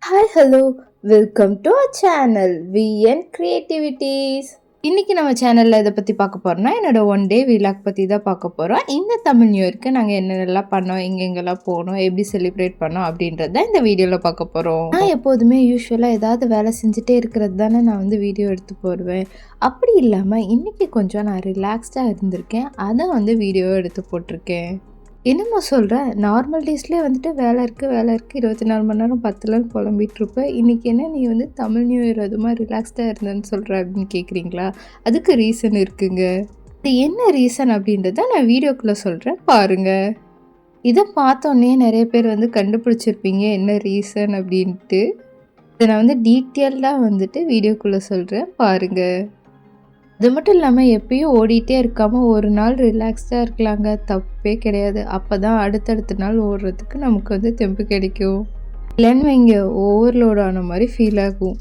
Hi hello welcome to our channel VN creativities. இன்றைக்கி நம்ம சேனலில் இதை பற்றி பார்க்க போகிறோம்னா என்னோட ஒன் டே விலாக் பற்றி தான் பார்க்க போகிறோம். இந்த தமிழ் நியூ இயர்க்கு நாங்கள் என்னென்னலாம் பண்ணோம், எங்கெங்கெல்லாம் போனோம், எப்படி செலிப்ரேட் பண்ணோம் அப்படின்றது தான் இந்த வீடியோவில் பார்க்க போகிறோம். நான் எப்போதுமே யூஸ்வலாக ஏதாவது வேலை செஞ்சுட்டே இருக்கிறது தானே நான் வந்து வீடியோ எடுத்து போடுவேன். அப்படி இல்லாமல் இன்றைக்கி கொஞ்சம் நான் ரிலாக்ஸ்டாக இருந்திருக்கேன், அதை வந்து வீடியோ எடுத்து போட்டிருக்கேன். என்னம்மா சொல்கிற, நார்மல் டேஸ்லேயே வந்துட்டு வேலை இருக்குது 24 மணி நேரம் பத்தலன்னு புலம்பிகிட்ருப்பேன். இன்றைக்கி என்ன நீ வந்து தமிழ் நியூ இயர் அதுமா ரிலாக்ஸ்டாக இருந்தேன்னு சொல்கிற அப்படின்னு கேட்குறீங்களா? அதுக்கு ரீசன் இருக்குங்க. அது என்ன ரீசன் அப்படின்றத நான் வீடியோக்குள்ளே சொல்கிறேன் பாருங்கள். இதை பார்த்தோன்னே நிறைய பேர் வந்து கண்டுபிடிச்சிருப்பீங்க என்ன ரீசன் அப்படின்ட்டு. இதை நான் வந்து டீட்டெயில்டாக வந்துட்டு வீடியோக்குள்ளே சொல்கிறேன் பாருங்கள். அது மட்டும் இல்லாமல் எப்பயும் ஓடிட்டே இருக்காமல் ஒரு நாள் ரிலாக்ஸ்டாக இருக்கலாங்க, தப்பே கிடையாது. அப்போ தான் அடுத்தடுத்த நாள் ஓடுறதுக்கு நமக்கு வந்து தெம்பு கிடைக்கும். இல்லைன்னு வைங்க ஓவர்லோட் ஆன மாதிரி ஃபீல் ஆகும்.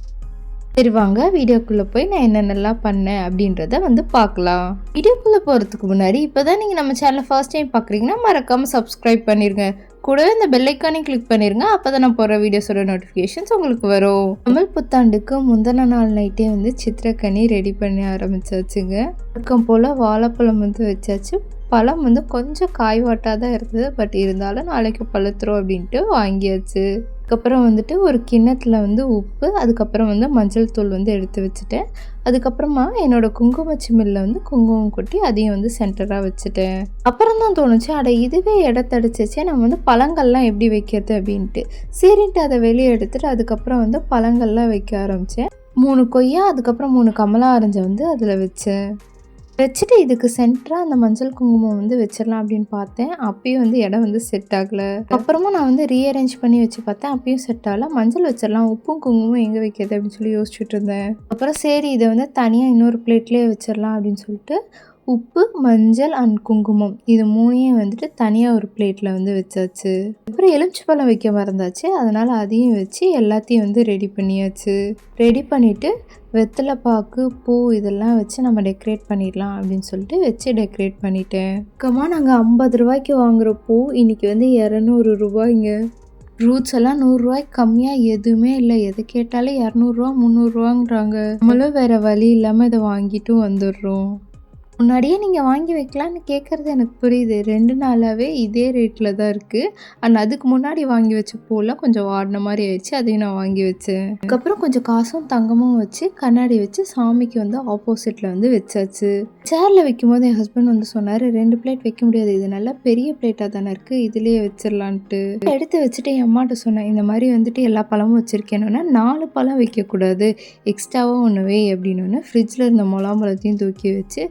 சரி வாங்க வீடியோக்குள்ளே போய் நான் என்னென்னலாம் பண்ணேன் அப்படின்றத வந்து பார்க்கலாம். வீடியோக்குள்ளே போகிறதுக்கு முன்னாடி இப்போ தான் நீங்கள் நம்ம சேனலை ஃபர்ஸ்ட் டைம் பார்க்குறீங்கன்னா மறக்காமல் சப்ஸ்கிரைப் பண்ணிடுங்க. கூடவே இந்த பெல் ஐக்கானையும் கிளிக் பண்ணிடுங்க. அப்போ தான் நான் போகிற வீடியோஸோட நோட்டிஃபிகேஷன்ஸ் உங்களுக்கு வரும். தமிழ் புத்தாண்டுக்கு முந்தின நாள் நைட்டே வந்து சித்திரக்கனி ரெடி பண்ணி ஆரம்பிச்சாச்சுங்க. வழக்கம் போல் வாழைப்பழம் வந்து வச்சாச்சு. பழம் வந்து கொஞ்சம் காய்வாட்டாக தான் இருந்தது, பட் இருந்தாலும் நாளைக்கு பழுத்துரும் அப்படின்ட்டு வாங்கியாச்சு. அதுக்கப்புறம் வந்துட்டு ஒரு கிண்ணத்தில் வந்து உப்பு, அதுக்கப்புறம் வந்து மஞ்சள் தூள் வந்து எடுத்து வச்சுட்டேன். அதுக்கப்புறமா என்னோடய குங்கும சிமிழில் வந்து குங்குமம் கொட்டி அதையும் வந்து சென்டராக வச்சுட்டேன். அப்புறம் தான் தோணுச்சு, அட இதுவே இடத்தடிச்சிச்சே, நம்ம வந்து பழங்கள்லாம் எப்படி வைக்கிறது அப்படின்ட்டு. சரின்ட்டு அதை வெளியே எடுத்துகிட்டு அதுக்கப்புறம் வந்து பழங்கள்லாம் வைக்க ஆரம்பித்தேன். 3 கொய்யா, அதுக்கப்புறம் 3 கமலா ஆரஞ்சை வந்து அதில் வச்சுட்டு இதுக்கு சென்டராக அந்த மஞ்சள் குங்குமம் வந்து வச்சிடலாம் அப்படின்னு பார்த்தேன். அப்பயும் வந்து இடம் வந்து செட் ஆகலை. அப்புறமா நான் வந்து ரீஅரேஞ்ச் பண்ணி வச்சு பார்த்தேன், அப்பயும் செட் ஆகலை. மஞ்சள் வச்சிடலாம், உப்பும் குங்குமம் எங்கே வைக்கிறது அப்படின்னு சொல்லி யோசிச்சுட்டு இருந்தேன். அப்புறம் சரி இதை வந்து தனியாக இன்னொரு பிளேட்லேயே வச்சிடலாம் அப்படின்னு சொல்லிட்டு உப்பு, மஞ்சள் அண்ட் குங்குமம் இது 3ஐயும் வந்துட்டு தனியாக ஒரு பிளேட்டில் வந்து வச்சாச்சு. அப்புறம் எலுமிச்சைப்பழம் வைக்க மறந்தாச்சு, அதனால் அதையும் வச்சு எல்லாத்தையும் வந்து ரெடி பண்ணியாச்சு. ரெடி பண்ணிவிட்டு வெத்தலை பாக்கு, பூ இதெல்லாம் வச்சு நம்ம டெக்கரேட் பண்ணிடலாம் அப்படின்னு சொல்லிட்டு வச்சு டெக்கரேட் பண்ணிட்டேன். அக்கமாக நாங்கள் 50 ரூபாய்க்கு வாங்குகிற பூ இன்றைக்கி வந்து 200 ரூபாய்ங்க. ஃப்ரூட்ஸ் எல்லாம் 100 ரூபாய்க்கு கம்மியாக எதுவுமே இல்லை. எது கேட்டாலே 200 300 ரூபாங்கிறாங்க. நம்மளும் வேறு வழி இல்லாமல் இதை வாங்கிட்டும் வந்துடுறோம். முன்னாடியே நீங்கள் வாங்கி வைக்கலான்னு கேட்குறது எனக்கு புரியுது. 2 நாளாகவே இதே ரேட்டில் தான் இருக்குது. அண்ட் அதுக்கு முன்னாடி வாங்கி வச்ச பூலாம் கொஞ்சம் வாடின மாதிரி ஆயிடுச்சு, அதையும் நான் வாங்கி வச்சேன். அதுக்கப்புறம் கொஞ்சம் காசும் தங்கமும் வச்சு கண்ணாடி வச்சு சாமிக்கு வந்து ஆப்போசிட்டில் வந்து வச்சாச்சு. சேரில் வைக்கும்போது என் ஹஸ்பண்ட் வந்து சொன்னார், 2 பிளேட் வைக்க முடியாது, இது நல்லா பெரிய பிளேட்டாக தானே இருக்குது, இதுலேயே வச்சிடலான்ட்டு. எடுத்து வச்சுட்டு என் அம்மாட்ட சொன்னேன், இந்த மாதிரி வந்துட்டு எல்லா பழமும் வச்சுருக்கேன்னா 4 பழம் வைக்கக்கூடாது, எக்ஸ்ட்ராவாக ஒன்று வை அப்படின்னு. ஃப்ரிட்ஜில் இருந்த முலாம்பழத்தையும் தூக்கி வச்சு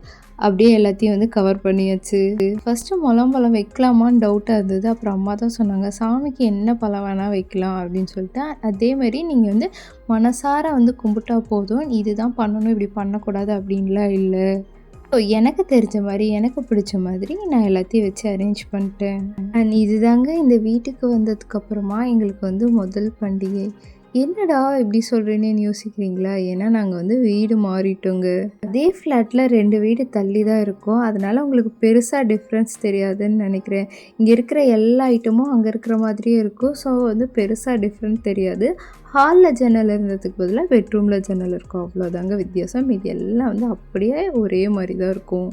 அப்படியே எல்லாத்தையும் வந்து கவர் பண்ணியாச்சு. ஃபஸ்ட்டு முலாம்பழம் வைக்கலாமான்னு டவுட்டாக இருந்தது. அப்புறம் அம்மா தான் சொன்னாங்க, சாமிக்கு என்ன பழம் வேணால் வைக்கலாம் அப்படின்னு சொல்லிட்டு. அதே மாதிரி நீங்கள் வந்து மனசார வந்து கும்பிட்டா போதும், இதுதான் பண்ணணும் இப்படி பண்ணக்கூடாது அப்படின்லாம் இல்லை. ஸோ எனக்கு தெரிஞ்ச மாதிரி எனக்கு பிடிச்ச மாதிரி நான் எல்லாத்தையும் வச்சு அரேஞ்ச் பண்ணிட்டேன். அண்ட் இதுதாங்க இந்த வீட்டுக்கு வந்ததுக்கப்புறமா எங்களுக்கு வந்து முதல் பண்டிகை. என்னடா இப்படி சொல்கிறேன்னு யோசிக்கிறீங்களா? ஏன்னா நாங்கள் வந்து வீடு மாறிட்டோங்க. அதே ஃப்ளாட்டில் 2 வீடு தள்ளி தான் இருக்கோம். அதனால் உங்களுக்கு பெருசாக டிஃப்ரென்ஸ் தெரியாதுன்னு நினைக்கிறேன். இங்கே இருக்கிற எல்லா ஐட்டமும் அங்கே இருக்கிற மாதிரியே இருக்கும். ஸோ வந்து பெருசாக டிஃப்ரெண்ட் தெரியாது. ஹாலில் ஜன்னல் இருந்ததுக்கு பதிலாக பெட்ரூமில் ஜன்னல் இருக்கும், அவ்வளோதாங்க வித்தியாசம். இது எல்லாம் வந்து அப்படியே ஒரே மாதிரி தான் இருக்கும்.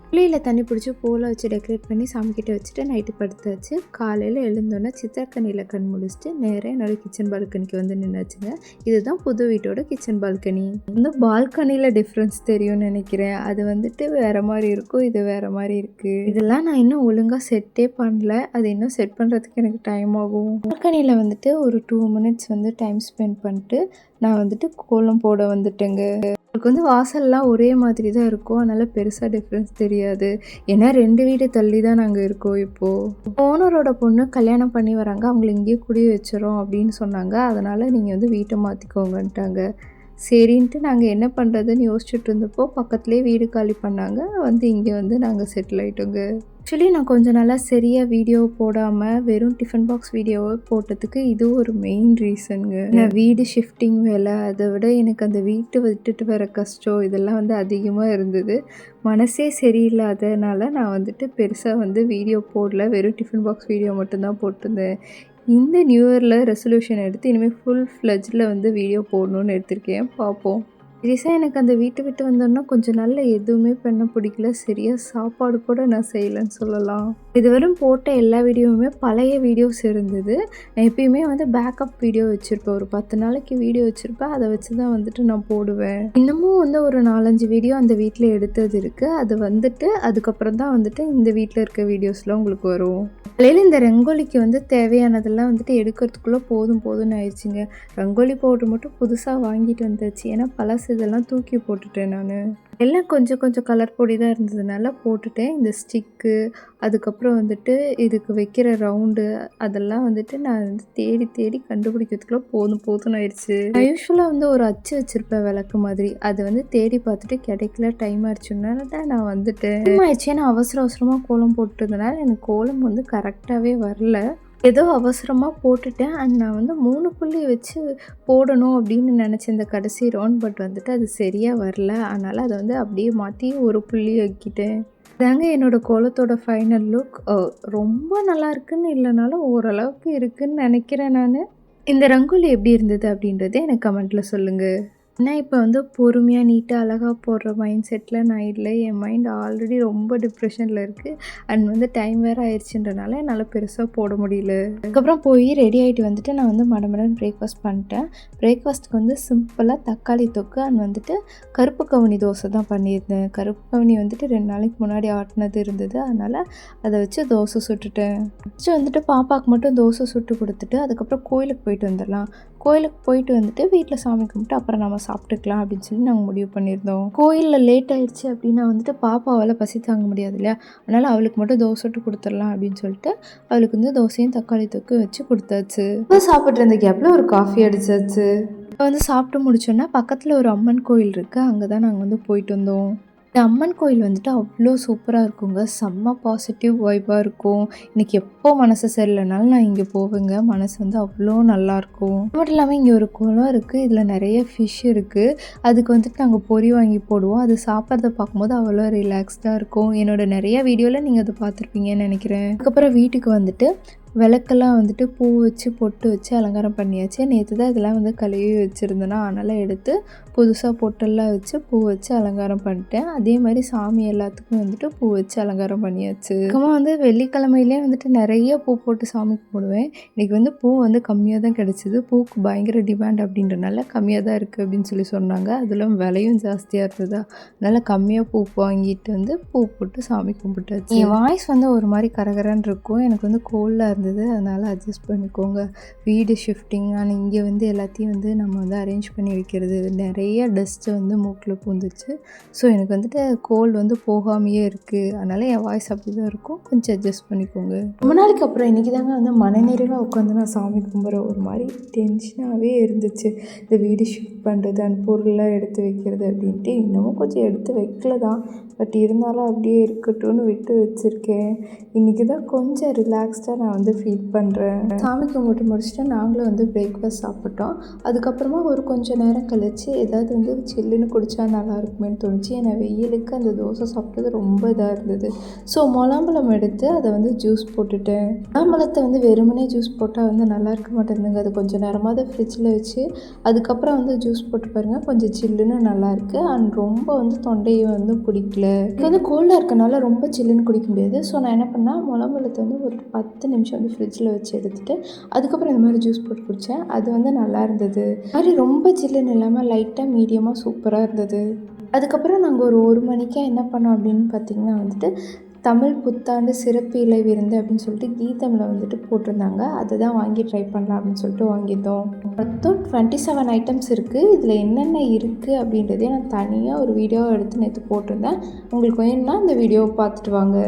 புளியில் தண்ணி பிடிச்சி பூவில் வச்சு டெக்கரேட் பண்ணி சாமிக்கிட்ட வச்சுட்டு நைட்டு படுத்தாச்சு. காலையில் எழுந்தோன்னே சித்திரக்கனியில் கண் முடிச்சுட்டு நேராக என்னோடய கிச்சன் பால்கனிக்கு வந்து நின்றாச்சுங்க. இதுதான் புது வீட்டோட கிச்சன் பால்கனி. வந்து பால்கனியில் டிஃப்ரென்ஸ் தெரியும்னு நினைக்கிறேன். அது வந்துட்டு வேறு மாதிரி இருக்கும், இது வேறு மாதிரி இருக்குது. இதெல்லாம் நான் இன்னும் ஒழுங்காக செட்டே பண்ணல, அது இன்னும் செட் பண்ணுறதுக்கு எனக்கு டைம் ஆகும். பால்கனியில் வந்துட்டு ஒரு 2 மினிட்ஸ் வந்து டைம் ஸ்பெண்ட் பண்ணிட்டு நான் வந்துட்டு கோலம் போட வந்துட்டேங்க. உங்களுக்கு வந்து வாசல்லாம் ஒரே மாதிரி தான் இருக்கும், அதனால் பெருசாக டிஃப்ரென்ஸ் தெரியாது. ஏன்னா 2 வீடு தள்ளி தான் நாங்கள் இருக்கோம். இப்போது ஓனரோட பொண்ணு கல்யாணம் பண்ணி வராங்க, அவங்கள இங்கேயே குடி வச்சிடறோம் அப்படின்னு சொன்னாங்க. அதனால் நீங்கள் வந்து வீட்டை மாற்றிக்கோங்கன்ட்டாங்க. சரின்ட்டு நாங்கள் என்ன பண்ணுறதுன்னு யோசிச்சுட்டு இருந்தப்போ பக்கத்துலேயே வீடு காலி பண்ணாங்க, வந்து இங்கே வந்து நாங்கள் செட்டில் ஆகிட்டோங்க. ஆக்சுவலி நான் கொஞ்சம் நாளாக சரியாக வீடியோ போடாமல் வெறும் டிஃபன் பாக்ஸ் வீடியோவை போட்டதுக்கு இது ஒரு மெயின் ரீசனுங்க. நான் வீடு ஷிஃப்டிங் வேலை, அதை விட எனக்கு அந்த வீட்டை விட்டுட்டு வர கஷ்டம் இதெல்லாம் வந்து அதிகமாக இருந்தது. மனசே சரியில்லாதனால நான் வந்துட்டு பெருசாக வந்து வீடியோ போடல, வெறும் டிஃபன் பாக்ஸ் வீடியோ மட்டும்தான் போட்டிருந்தேன். இந்த நியூ இயரில் ரெசல்யூஷன் எடுத்து இனிமேல் ஃபுல் ஃப்ளெஜ்டில் வந்து வீடியோ போடணுன்னு எடுத்திருக்கேன். பார்ப்போம். சீரியஸாக எனக்கு அந்த வீட்டை விட்டு வந்தோன்னா கொஞ்சம் நாள்ல எதுவுமே பண்ண பிடிக்கல. சரியாக சாப்பாடு கூட நான் செய்யலைன்னு சொல்லலாம். இதுவரையும் போட்ட எல்லா வீடியோவுமே பழைய வீடியோஸ் இருந்தது. நான் எப்பயுமே வந்து பேக்கப் வீடியோ வச்சுருப்பேன். ஒரு 10 நாளைக்கு வீடியோ வச்சுருப்பேன். அதை வச்சு தான் வந்துட்டு நான் போடுவேன். இன்னமும் வந்து ஒரு 4-5 வீடியோ அந்த வீட்டில் எடுத்தது இருக்குது. அது வந்துட்டு அதுக்கப்புறம் தான் வந்துட்டு இந்த வீட்டில் இருக்க வீடியோஸ்லாம் உங்களுக்கு வரும். காலையில் இந்த ரங்கோலிக்கு வந்து தேவையானதெல்லாம் வந்துட்டு எடுக்கிறதுக்குள்ளே போதும்னு ஆயிடுச்சுங்க. ரங்கோலி பவுடர் மட்டும் புதுசாக வாங்கிட்டு வந்தாச்சு. ஏன்னா பழசு இதெல்லாம் தூக்கி போட்டுட்டேன் நான். எல்லாம் கொஞ்சம் கலர் பொடி தான் இருந்ததுனால போட்டுட்டேன். இந்த ஸ்டிக்கு, அதுக்கப்புறம் வந்துட்டு இதுக்கு வைக்கிற ரவுண்டு, அதெல்லாம் வந்துட்டு நான் வந்து தேடி கண்டுபிடிக்கிறதுக்குள்ள போதும்னு ஆயிடுச்சு. நான் யூஸ்வலாக வந்து ஒரு அச்சு வச்சுருப்பேன் விளக்கு மாதிரி. அதை வந்து தேடி பார்த்துட்டு கிடைக்கல. டைம் ஆயிடுச்சுனால தான் நான் வந்துட்டேன். டைம் ஆயிடுச்சு. ஏன்னா அவசரமாக கோலம் போட்டுருந்தனால எனக்கு கோலம் வந்து கரெக்டாகவே வரல. ஏதோ அவசரமாக போட்டுட்டேன். அண்ட் நான் வந்து 3 புள்ளி வச்சு போடணும் அப்படின்னு நினச்சேன் இந்த கடைசி ரவுண்ட். பட் வந்துட்டு அது சரியாக வரல. அதனால் அதை வந்து அப்படியே மாற்றி 1 புள்ளி வைக்கிட்டேன். இதாங்க என்னோடய கோலத்தோட ஃபைனல் லுக். ரொம்ப நல்லா இருக்குன்னு இல்லைனாலும் ஓரளவுக்கு இருக்குதுன்னு நினைக்கிறேன் நான். இந்த ரங்கோலி எப்படி இருந்தது அப்படின்றத எனக்கு கமெண்ட்டில் சொல்லுங்கள். நான் இப்போ வந்து பொறுமையாக நீட்டாக அழகாக போடுற மைண்ட் செட்டில் நான் இல்லை. என் மைண்ட் ஆல்ரெடி ரொம்ப டிப்ரெஷனில் இருக்குது. அண்ட் வந்து டைம் வேறு ஆயிடுச்சுன்றனால என்னால் பெருசாக போட முடியல. அதுக்கப்புறம் போய் ரெடி ஆகிட்டு வந்துட்டு நான் வந்து மடமடன்னு பிரேக்ஃபாஸ்ட் பண்ணிட்டேன். பிரேக்ஃபாஸ்ட்டுக்கு வந்து சிம்பிளாக தக்காளி தொக்கு அண்ட் வந்துட்டு கருப்பு கவுனி தோசை தான் பண்ணியிருந்தேன். கருப்பு கவுனி வந்துட்டு 2 நாளைக்கு முன்னாடி ஆட்டினது இருந்தது. அதனால் அதை வச்சு தோசை சுட்டுட்டேன். ஃபஸ்ட்டு வந்துட்டு பாப்பாவுக்கு மட்டும் தோசை சுட்டு கொடுத்துட்டு அதுக்கப்புறம் கோயிலுக்கு போயிட்டு வந்துடலாம். கோயிலுக்கு போயிட்டு வந்துட்டு வீட்டில் சாமி கும்பிட்டு அப்புறம் நம்ம சாப்பிட்டுக்கலாம் அப்படின்னு சொல்லி நாங்கள் முடிவு பண்ணியிருந்தோம். கோயிலில் லேட் ஆகிடுச்சு அப்படின்னா வந்துட்டு பாப்பாவால் பசி தாங்க முடியாது இல்லையா? அதனால் அவளுக்கு மட்டும் தோசை சுட்டு கொடுத்துடலாம் அப்படின்னு சொல்லிட்டு அவளுக்கு வந்து தோசையும் தக்காளி தொக்கு வச்சு கொடுத்தாச்சு. சாப்பிட்டு இருந்த கேப்பில் ஒரு காஃபி அடிச்சாச்சு. இப்போ வந்து சாப்பிட்டு முடிச்சோன்னா பக்கத்தில் ஒரு அம்மன் கோயில் இருக்குது. அங்கே தான் நாங்கள் வந்து போயிட்டு வந்தோம். இந்த அம்மன் கோயில் வந்துட்டு அவ்வளோ சூப்பராக இருக்குங்க. செம்ம பாசிட்டிவ் வைப்பாக இருக்கும். எனக்கு எப்போ மனசு சரியில்லைனாலும் நான் இங்கே போவேங்க. மனசு வந்து அவ்வளோ நல்லாயிருக்கும். அது மட்டும் இல்லாமல் இங்கே ஒரு குளம் இருக்குது. இதில் நிறைய ஃபிஷ் இருக்குது. அதுக்கு வந்துட்டு நாங்கள் பொரி வாங்கி போடுவோம். அது சாப்பிட்றத பார்க்கும்போது அவ்வளோ ரிலாக்ஸ்டாக இருக்கும். என்னோடய நிறைய வீடியோவில் நீங்கள் அதை பார்த்துருப்பீங்கன்னு நினைக்கிறேன். அதுக்கப்புறம் வீட்டுக்கு வந்துட்டு விளக்கெல்லாம் வந்துட்டு பூ வச்சு பொட்டு வச்சு அலங்காரம் பண்ணியாச்சு. நேற்று தான் இதெல்லாம் வந்து கழுவி வச்சுருந்தேன்னா அதனால் எடுத்து புதுசாக பொட்டெல்லாம் வச்சு பூ வச்சு அலங்காரம் பண்ணிட்டேன். அதே மாதிரி சாமி எல்லாத்துக்கும் வந்துட்டு பூ வச்சு அலங்காரம் பண்ணியாச்சு. அப்புறமா வந்து வெள்ளிக்கிழமையிலே வந்துட்டு நிறைய பூ போட்டு சாமி கும்பிடுவேன். இன்றைக்கி வந்து பூ வந்து கம்மியாக தான் கிடச்சிது. பூக்கு பயங்கர டிமாண்ட் அப்படின்றனால கம்மியாக தான் இருக்குது அப்படின்னு சொல்லி சொன்னாங்க. அதில் விலையும் ஜாஸ்தியாக இருந்ததா, அதனால் கம்மியாக பூ வாங்கிட்டு வந்து பூ போட்டு சாமி கும்பிட்டாச்சு. என் வாய்ஸ் வந்து ஒரு மாதிரி கரகரன்னு இருக்கும். எனக்கு வந்து கோல்டாக இருந்தது. அதனால் அட்ஜஸ்ட் பண்ணிக்கோங்க. வீடு ஷிஃப்டிங் ஆனால் இங்கே வந்து எல்லாத்தையும் வந்து நம்ம வந்து அரேஞ்ச் பண்ணி வைக்கிறது, நிறைய டஸ்ட்டு வந்து மூக்கில் பூந்துச்சு. ஸோ எனக்கு வந்துட்டு கோல்டு வந்து போகாமையே இருக்குது. அதனால் என் வாய்ஸ் அப்படி தான் இருக்கும். கொஞ்சம் அட்ஜஸ்ட் பண்ணிக்கோங்க. ரொம்ப நாளைக்கு அப்புறம் இன்றைக்கி தாங்க வந்து மனநிறைவாக உட்காந்து நான் சாமி கும்பிட்றேன். ஒரு மாதிரி டென்ஷனாகவே இருந்துச்சு. இந்த வீடு ஷிஃப்ட் பண்ணுறது அந்த பொருளெலாம் எடுத்து வைக்கிறது அப்படின்ட்டு. இன்னமும் கொஞ்சம் எடுத்து வைக்கல தான். பட் இருந்தாலும் அப்படியே இருக்கட்டும்னு விட்டு வச்சுருக்கேன். இன்றைக்கி தான் கொஞ்சம் ரிலாக்ஸ்டாக நான் வந்து ஃபீல் பண்ணுறேன். சாமி கும்பிட்டு முடிச்சுட்டு நாங்களும் வந்து பிரேக்ஃபாஸ்ட் சாப்பிட்டோம். அதுக்கப்புறமா ஒரு கொஞ்சம் நேரம் கழிச்சு ஏதாவது வந்து சில்லுன்னு குடித்தா நல்லா இருக்குமேன்னு தோணுச்சு. ஏன்னா வெயிலுக்கு அந்த தோசை சாப்பிட்டது ரொம்ப இதாக இருந்தது. ஸோ முலாம்பழம் எடுத்து அதை வந்து ஜூஸ் போட்டுட்டேன். முலாம்பழத்தை வந்து வெறுமனே ஜூஸ் போட்டால் வந்து நல்லா இருக்க மாட்டேங்குதுங்க. அது கொஞ்சம் நேரமாவது ஃப்ரிட்ஜில் வச்சு அதுக்கப்புறம் வந்து ஜூஸ் போட்டு பாருங்கள், கொஞ்சம் சில்லுன்னு நல்லாயிருக்கு. அண்ட் ரொம்ப வந்து தொண்டையை வந்து பிடிக்கல. இது வந்து கோல்டாக இருக்கனால ரொம்ப சில்லுன்னு குடிக்க முடியாது. ஸோ நான் என்ன பண்ணேன், முலாம்பழத்தை வந்து ஒரு 10 நிமிஷம் வந்து ஃப்ரிட்ஜில் வச்சு எடுத்துகிட்டு அதுக்கப்புறம் இந்த மாதிரி ஜூஸ் போட்டு குடித்தேன். அது வந்து நல்லா இருந்தது. மாதிரி ரொம்ப சில்லுன்னு இல்லாமல் லைட்டாக மீடியமாக சூப்பராக இருந்தது. அதுக்கப்புறம் நாங்கள் ஒரு 1 மணிக்கே என்ன பண்ணோம் அப்படின்னு பார்த்திங்கன்னா வந்துட்டு தமிழ் புத்தாண்டு சிறப்பு இலை விருந்து அப்படின்னு சொல்லிட்டு கீதமில் வந்துட்டு போட்டிருந்தாங்க. அதை தான் வாங்கி ட்ரை பண்ணலாம் அப்படின்னு சொல்லிட்டு வாங்கிட்டோம். மொத்தம் 27 ஐட்டம்ஸ் இருக்குது. இதில் என்னென்ன இருக்குது அப்படின்றதே நான் தனியாக ஒரு வீடியோவை எடுத்து நேற்று போட்டிருந்தேன். உங்களுக்கு வேணும்னா இந்த வீடியோவை பார்த்துட்டு வாங்க.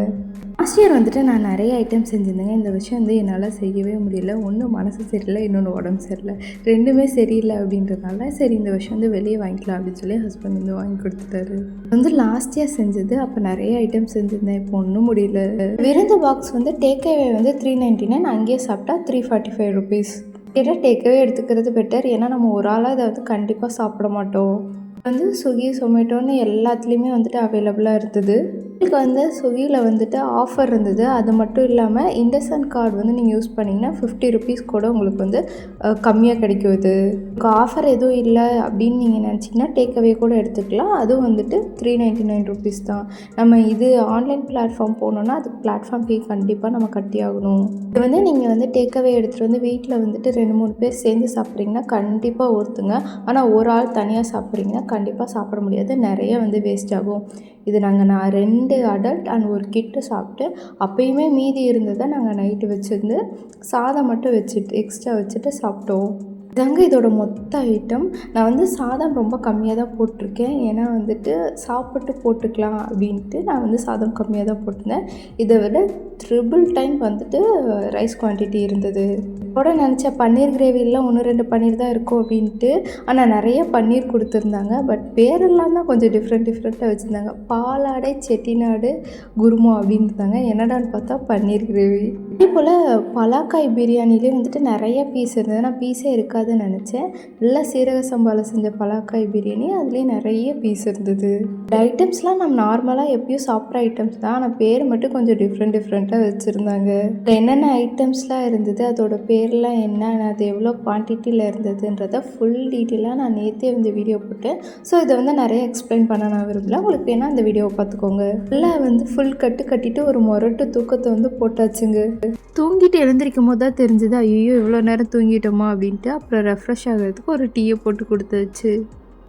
லாஸ்ட் இயர் வந்துட்டு நான் நிறைய ஐட்டம் செஞ்சுருந்தேங்க. இந்த விஷயம் வந்து என்னால் செய்யவே முடியல. ஒன்று மனசு சரியில்லை, இன்னொன்று உடம்பு சரியில்லை. ரெண்டுமே சரியில்லை அப்படின்றதுனால சரி இந்த விஷயம் வந்து வெளியே வாங்கிக்கலாம் அப்படின்னு சொல்லி ஹஸ்பண்ட் வந்து வாங்கி கொடுத்துட்டாரு. வந்து லாஸ்ட் இயர் செஞ்சது. அப்போ நிறைய ஐட்டம் செஞ்சுருந்தேன். இப்போ ஒன்றும் முடியல. விருந்து பாக்ஸ் வந்து டேக்அவே வந்து 399, அங்கேயே சாப்பிட்டா 345 ருபீஸ். கேட்டால் டேக்அவே எடுத்துக்கிறது பெட்டர். ஏன்னா நம்ம ஒரு ஆளாக இதை வந்து கண்டிப்பாக சாப்பிட மாட்டோம். வந்து ஸ்விக்கி, சொமேட்டோன்னு எல்லாத்துலேயுமே வந்துட்டு அவைலபிளாக இருந்தது. இதுக்கு வந்து ஸ்விக்கியில் வந்துட்டு ஆஃபர் இருந்தது. அது மட்டும் இல்லாமல் இண்டஸ்இண்ட் கார்டு வந்து நீங்கள் யூஸ் பண்ணிங்கன்னா 50 ருபீஸ் கூட உங்களுக்கு வந்து கம்மியாக கிடைக்கும். இது ஆஃபர் எதுவும் இல்லை அப்படின்னு நீங்கள் நினச்சிங்கன்னா டேக்அவே கூட எடுத்துக்கலாம். அதுவும் வந்துட்டு 399 ருபீஸ் தான். நம்ம இது ஆன்லைன் பிளாட்ஃபார்ம் போனோன்னா அதுக்கு பிளாட்ஃபார்ம் ஃபீ கண்டிப்பாக நம்ம கட்டி ஆகணும். இது வந்து நீங்கள் வந்து டேக்அவே எடுத்துகிட்டு வந்து வீட்டில் வந்துட்டு 2-3 பேர் சேர்ந்து சாப்பிட்றீங்கன்னா கண்டிப்பாக ஒருத்துங்க. ஆனால் ஒரு ஆள் தனியாக சாப்பிட்றீங்கன்னா கண்டிப்பாக சாப்பிட முடியாது, நிறைய வந்து வேஸ்ட் ஆகும். இது நான் 2 அடல்ட் அண்ட் ஒரு கிட்டு சாப்பிட்டு அப்போயுமே மீதி இருந்ததை நாங்கள் நைட்டு வச்சுருந்து சாதம் மட்டும் வச்சுட்டு எக்ஸ்ட்ரா வச்சுட்டு சாப்பிட்டோம். இதாங்க இதோட மொத்த ஐட்டம். நான் வந்து சாதம் ரொம்ப கம்மியாக தான் போட்டிருக்கேன். ஏன்னா வந்துட்டு சாப்பிட்டு போட்டுக்கலாம் அப்படின்ட்டு நான் வந்து சாதம் கம்மியாக தான் போட்டிருந்தேன். இதை விட ட்ரிபிள் டைம் வந்துட்டு ரைஸ் குவான்டிட்டி இருந்தது. கூட நினச்ச பன்னீர் கிரேவியில் 1-2 பன்னீர் தான் இருக்கும் அப்படின்ட்டு. ஆனால் நிறைய பன்னீர் கொடுத்துருந்தாங்க. பட் பேரெல்லாம் தான் கொஞ்சம் டிஃப்ரெண்ட்டாக வச்சுருந்தாங்க. பாலாடை செட்டிநாடு குருமா அப்படின்னு இருந்தாங்க. என்னடான்னு பார்த்தா பன்னீர் கிரேவி. அதே போல் பலாக்காய் பிரியாணிலே வந்துட்டு நிறைய பீஸ் இருந்தது. நான் பீஸே இருக்காதுன்னு நினச்சேன். நல்லா சீரக சம்பாவில் செஞ்ச பலாக்காய் பிரியாணி, அதுலேயே நிறைய பீஸ் இருந்தது. இந்த ஐட்டம்ஸ்லாம் நம்ம நார்மலாக எப்பயும் சாப்பிட்ற ஐட்டம்ஸ் தான். ஆனால் பேர் மட்டும் கொஞ்சம் டிஃப்ரெண்ட்டாக வச்சுருந்தாங்க. என்னென்ன ஐட்டம்ஸ்லாம் இருந்தது, அதோட பேர்லாம் என்ன, அது எவ்வளோ குவான்டிட்டியில் இருந்ததுன்றதை ஃபுல் டீட்டெயிலாக நான் நேற்றே வந்து வீடியோ போட்டேன். ஸோ இதை வந்து நிறைய எக்ஸ்பிளைன் பண்ண நான் விரும்பல. உங்களுக்கு வேணால் அந்த வீடியோவை பார்த்துக்கோங்க. நல்லா வந்து ஃபுல் கட்டிட்டு ஒரு மொரட்டு தூக்கத்தை வந்து போட்டாச்சுங்க. தூங்கிட்டு எழுந்திரிக்கும் போது தான் தெரிஞ்சது, ஐயோ இவ்வளோ நேரம் தூங்கிட்டோமா அப்படின்ட்டு. அப்புறம் ரெஃப்ரெஷ் ஆகிறதுக்கு ஒரு டீயை போட்டு கொடுத்தாச்சு.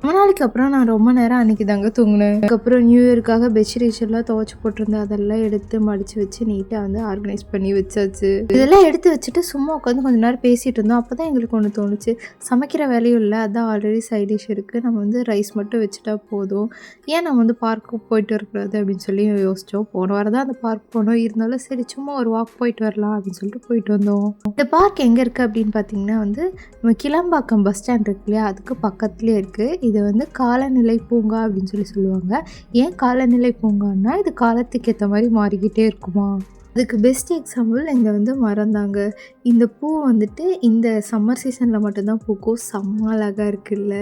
ரொம்ப நாளைக்கு அப்புறம் நான் ரொம்ப நேரம் அன்றைக்கி தாங்க தூங்கினேன். அதுக்கப்புறம் நியூ இயருக்காக பெட்ஷீட்ஸ் எல்லாம் துவைச்சி போட்டிருந்தேன். அதெல்லாம் எடுத்து மடித்து வச்சு நீட்டாக வந்து ஆர்கனைஸ் பண்ணி வச்சாச்சு. இதெல்லாம் எடுத்து வச்சுட்டு சும்மா உட்காந்து கொஞ்சம் நேரம் பேசிகிட்டு இருந்தோம். அப்போ தான் எங்களுக்கு ஒன்று தோணுச்சு, சமைக்கிற வேலையும் இல்லை, அதான் ஆல்ரெடி சைட் டிஷ் இருக்குது, நம்ம வந்து ரைஸ் மட்டும் வச்சுட்டா போதும், ஏன் நம்ம வந்து பார்க்கு போயிட்டு வரக்கூடாது அப்படின்னு சொல்லி யோசித்தோம். போன வாரம் தான் அந்த பார்க் போனோம். இருந்தாலும் சரி சும்மா ஒரு வாக் போயிட்டு வரலாம் அப்படின்னு சொல்லிட்டு போயிட்டு வந்தோம். இந்த பார்க் எங்கே இருக்குது அப்படின்னு பார்த்தீங்கன்னா வந்து நம்ம கிளம்பாக்கம் பஸ் ஸ்டாண்ட் இருக்கு இல்லையா, அதுக்கு பக்கத்துலேயே இருக்குது. இது வந்து காலநிலை பூங்கா அப்படின்னு சொல்லுவாங்க. ஏன் காலநிலை பூங்கான்னா இது காலத்துக்கு ஏற்ற மாதிரி மாறிக்கிட்டே இருக்குமா. அதுக்கு பெஸ்ட் எக்ஸாம்பிள் இங்கே வந்து மரம் தாங்க. இந்த பூ வந்துட்டு இந்த சம்மர் சீசனில் மட்டும்தான் பூக்கும். செம்ம அழகாக இருக்குல்ல.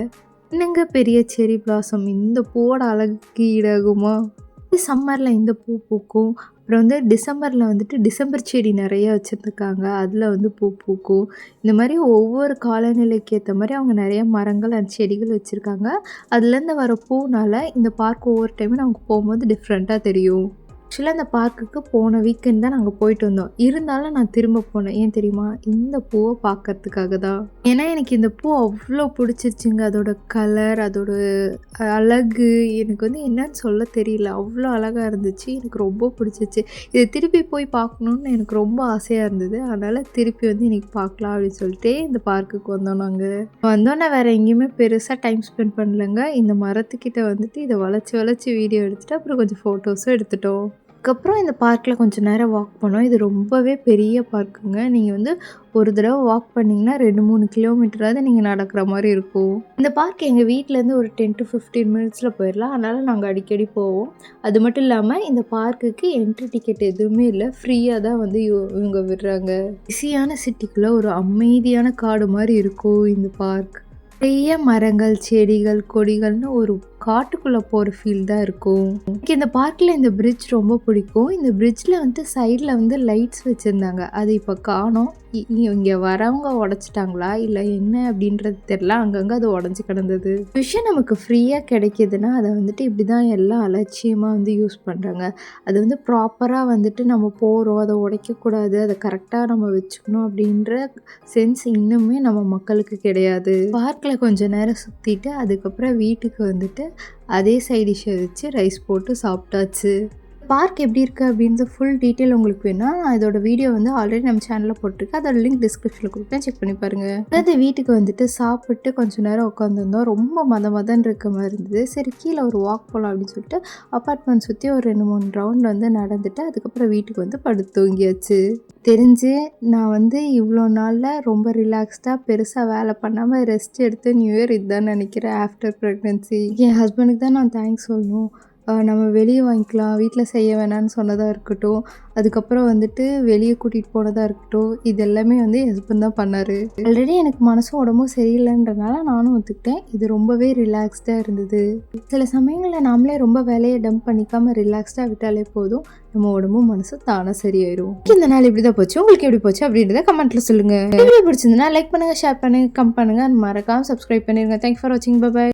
என்னங்க பெரிய செரி பிளாசம், இந்த பூவோட அழகுக்கு ஈடாகுமா. சம்மரில் இந்த பூ பூக்கும். அப்புறம் வந்து டிசம்பரில் வந்துட்டு டிசம்பர் செடி நிறைய வச்சுருந்துருக்காங்க, அதில் வந்து பூ பூக்கும். இந்த மாதிரி ஒவ்வொரு காலநிலைக்கு ஏற்ற மாதிரி அவங்க நிறைய மரங்கள் அண்ட் செடிகள் வச்சுருக்காங்க. அதுலேருந்து வர பூனால் இந்த பார்க் ஒவ்வொரு டைமும் நமக்கு போகும்போது டிஃப்ரெண்ட்டாக தெரியும். ஆக்சுவலாக அந்த பார்க்குக்கு போன வீக்கெண்ட் தான் நாங்கள் போயிட்டு வந்தோம். இருந்தாலும் நான் திரும்ப போனேன். ஏன் தெரியுமா, இந்த பூவை பார்க்கறதுக்காக தான். ஏன்னா எனக்கு இந்த பூ அவ்வளோ பிடிச்சிருச்சுங்க. அதோட கலர், அதோட அழகு எனக்கு வந்து என்னன்னு சொல்ல தெரியல, அவ்வளோ அழகாக இருந்துச்சு. எனக்கு ரொம்ப பிடிச்சிச்சு. இதை திருப்பி போய் பார்க்கணுன்னு எனக்கு ரொம்ப ஆசையாக இருந்தது. அதனால் திருப்பி வந்து இன்றைக்கி பார்க்கலாம் அப்படின்னு சொல்லிட்டு இந்த பார்க்குக்கு வந்தோம். நாங்கள் வந்தோன்னே வேறு எங்கேயுமே பெருசாக டைம் ஸ்பெண்ட் பண்ணலைங்க. இந்த மரத்துக்கிட்ட வந்துட்டு இதை வளைச்சி வீடியோ எடுத்துகிட்டு அப்புறம் கொஞ்சம் ஃபோட்டோஸும் எடுத்துட்டோம். அதுக்கப்புறம் இந்த பார்க்கில் கொஞ்சம் நேரம் வாக் பண்ணோம். இது ரொம்பவே பெரிய பார்க்குங்க. நீங்கள் வந்து ஒரு தடவை வாக் பண்ணிங்கன்னா 2-3 கிலோமீட்டராவது நீங்கள் நடக்கிற மாதிரி இருக்கும். இந்த பார்க் எங்கள் வீட்டிலேருந்து ஒரு 10 to 15 மினிட்ஸில் போயிடலாம். அதனால் நாங்கள் அடிக்கடி போவோம். அது மட்டும் இல்லாமல் இந்த பார்க்குக்கு என்ட்ரி டிக்கெட் எதுவுமே இல்லை, ஃப்ரீயாக தான் வந்து இவங்க விடுறாங்க. பிஸியான சிட்டிக்குள்ளே ஒரு அமைதியான காடு மாதிரி இருக்கும் இந்த பார்க். நிறைய மரங்கள், செடிகள், கொடிகள்னு ஒரு காட்டுக்குள்ளே போகிற ஃபீல் தான் இருக்கும். எனக்கு இந்த பார்க்கில் இந்த பிரிட்ஜ் ரொம்ப பிடிக்கும். இந்த பிரிட்ஜில் வந்து சைடில் வந்து லைட்ஸ் வச்சுருந்தாங்க, அது இப்போ காணோம். இங்கே வரவங்க உடச்சிட்டாங்களா இல்லை என்ன அப்படின்றது தெரில. அங்கங்கே அது உடஞ்சி கிடந்தது. விஷயம் நமக்கு ஃப்ரீயாக கிடைக்கிதுன்னா அதை வந்துட்டு இப்படி தான் எல்லாம் அலட்சியமாக வந்து யூஸ் பண்ணுறாங்க. அது வந்து ப்ராப்பராக வந்துட்டு நம்ம போகிறோம், அதை உடைக்கக்கூடாது, அதை கரெக்டாக நம்ம வச்சுக்கணும் அப்படின்ற சென்ஸ் இன்னுமே நம்ம மக்களுக்கு கிடையாது. பார்க்கில் கொஞ்சம் நேரம் சுற்றிட்டு அதுக்கப்புறம் வீட்டுக்கு வந்துட்டு அதே சைட் டிஷ்ஷை வச்சு ரைஸ் போட்டு சாப்பிட்டாச்சு. பார்க் எப்படி இருக்குது அப்படின்ற ஃபுல் டீட்டெயில் உங்களுக்கு வேணா நான் இதோட வீடியோ வந்து ஆல்ரெடி நம்ம சேனலில் போட்டிருக்கேன். அதோட லிங்க் டிஸ்கிரிப்ஷனில் கொடுப்பேன், செக் பண்ணி பாருங்கள். அதாவது வீட்டுக்கு வந்துட்டு சாப்பிட்டு கொஞ்சம் நேரம் உட்காந்துருந்தோம். ரொம்ப மதன் இருக்க மாதிரி இருந்தது. சரி கீழே ஒரு வாக் போகலாம் அப்படின்னு சொல்லிட்டு அப்பார்ட்மெண்ட் சுற்றி ஒரு 2-3 ரவுண்ட் வந்து நடந்துட்டு அதுக்கப்புறம் வீட்டுக்கு வந்து படுத்து தூங்கியாச்சு. தெரிஞ்சு நான் வந்து இவ்வளோ நாளில் ரொம்ப ரிலாக்ஸ்டாக பெருசாக வேலை பண்ணாமல் ரெஸ்ட் எடுத்து நியூ இயர் இதுதான் நினைக்கிறேன். ஆஃப்டர் ப்ரெக்னென்சி என் ஹஸ்பண்டுக்கு தான் நான் தேங்க்ஸ் சொல்லணும். நம்ம வெளியே வாங்கிக்கலாம், வீட்டில் செய்ய வேணான்னு சொன்னதாக இருக்கட்டும், அதுக்கப்புறம் வந்துட்டு வெளியே கூட்டிகிட்டு போனதாக இருக்கட்டும், இது எல்லாமே வந்து என் ஹஸ்பண்ட் தான் பண்ணார். ஆல்ரெடி எனக்கு மனசும் உடம்பும் சரியில்லைன்றனால நானும் ஒத்துக்கிட்டேன். இது ரொம்பவே ரிலாக்ஸ்டாக இருந்தது. சில சமயங்களில் நாமளே ரொம்ப வேலையை டம்ப் பண்ணிக்காமல் ரிலாக்ஸ்டாக விட்டாலே போதும், நம்ம உடம்பும் மனசும் தானாக சரியாயிடும். இந்த நாள் இப்படி தான் போச்சு, உங்களுக்கு எப்படி போச்சு அப்படின்றத கமெண்ட்டில் சொல்லுங்கள். வீடியோ பிடிச்சிருந்ததுன்னா லைக் பண்ணுங்கள், ஷேர் பண்ணுங்கள், கமெண்ட் பண்ணுங்கள், மறக்காமல் சப்ஸ்கிரைப் பண்ணிடுங்க. தேங்க்ஸ் ஃபார் வாட்சிங். பை.